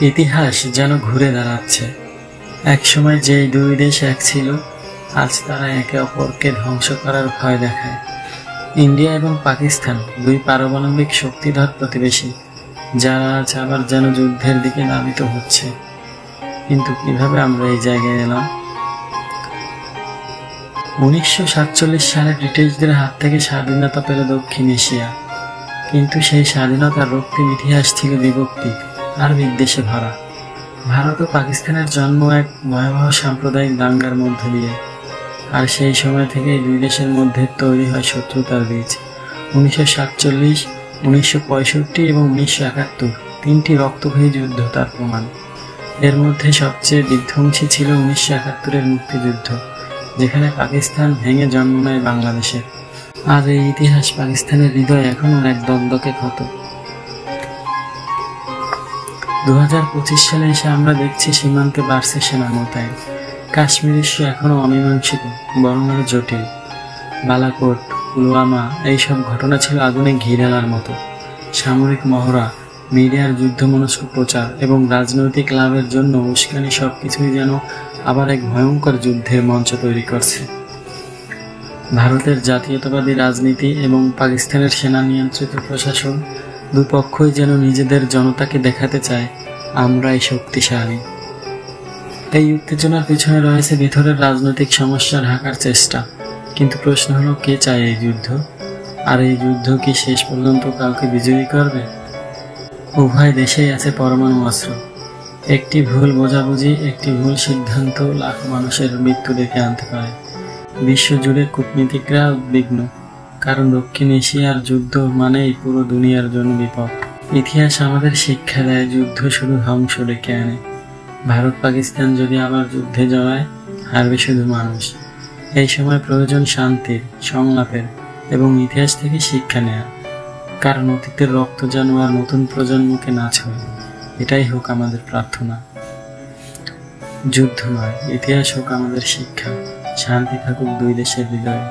ইতিহাস যেন ঘুরে দাঁড়াচ্ছে। একসময় যেই দুই দেশ এক ছিল, আজ তারা একে অপরকে ধ্বংস করার ভয় দেখায়। ইন্ডিয়া এবং পাকিস্তান দুই পারমাণবিক শক্তিধর প্রতিবেশী, যারা আজ আবার যেন যুদ্ধের দিকে ধাবিত হচ্ছে। কিন্তু কিভাবে আমরা এই জায়গায় এলাম? 1947 সালে ব্রিটিশদের হাত থেকে স্বাধীনতা পেল দক্ষিণ এশিয়া, কিন্তু সেই স্বাধীনতার রক্তিম ইতিহাস ছিল বিভক্তি আর বিদ্বেষে ভরা। ভারত ও পাকিস্তানের জন্ম এক ভয়াবহ সাম্প্রদায়িক দাঙ্গার মধ্য দিয়ে, আর সেই সময় থেকে দুই দেশের মধ্যে তৈরি হয় শত্রুতার বীজ। 1947, 1965 এবং 1971 তিনটি রক্তক্ষয়ী যুদ্ধ তার প্রমাণ। এর মধ্যে সবচেয়ে বিধ্বংসী ছিল 1971-এর মুক্তিযুদ্ধ, যেখানে পাকিস্তান ভেঙে জন্ম নেয় বাংলাদেশের। আর এই ইতিহাস পাকিস্তানের হৃদয়ে এখনও এক দ্বন্দ্বকে ক্ষত। 2025 সালে এসে আমরা দেখছি সীমান্তে বাড়ছে সেনা মোতায়েন। কাশ্মীর ইস্যু এখনও অমীমাংসিত, বরং আরো জটিল। বালাকোট, পুলওয়ামা এইসব ঘটনা ছিল আগুনে ঘি ঢালার মতো। সামরিক মহড়া, মিডিয়ার যুদ্ধমনস্ক প্রচার এবং রাজনৈতিক লাভের জন্য উস্কানি সবকিছুই যেন আবার এক ভয়ঙ্কর যুদ্ধের মঞ্চ তৈরি করছে। ভারতের জাতীয়তাবাদী রাজনীতি এবং পাকিস্তানের সেনা নিয়ন্ত্রিত প্রশাসন, দুপক্ষই যেন নিজেদের জনতাকে দেখাতে চায় আমরাই শক্তিশালী। এই উত্তেজনার পিছনে রয়েছে ভিতরের রাজনৈতিক সমস্যা ঢাকার চেষ্টা। কিন্তু প্রশ্ন হলো, কে চায় এই যুদ্ধ? আর এই যুদ্ধ কি শেষ পর্যন্ত কাউকে বিজয়ী করবে? উভয় দেশেই আছে পরমাণু অস্ত্র। একটি ভুল বোঝাবুঝি, একটি ভুল সিদ্ধান্ত লাখ মানুষের মৃত্যু ডেকে আনতে পারে। বিশ্বজুড়ে কূটনীতিকরা উদ্বিগ্ন, কারণ দক্ষিণ এশিয়ার যুদ্ধ মানেই পুরো দুনিয়ার জন্য বিপদ। ইতিহাস আমাদের শিক্ষা দেয়, যুদ্ধ শুধু ধ্বংস ডেকে আনে। ভারত পাকিস্তান যদি আবার যুদ্ধে জড়ায়, হারবে শুধু মানুষ। এই সময় প্রয়োজন শান্তির, সংলাপের এবং ইতিহাস থেকে শিক্ষা নেয়া, কারণ অতীতের রক্ত যেন আর নতুন প্রজন্মকে না ছোঁয়। এটাই হোক আমাদের প্রার্থনা। যুদ্ধ নয়, ইতিহাস হোক আমাদের শিক্ষা। শান্তি থাকুক দুই দেশের হৃদয়ে।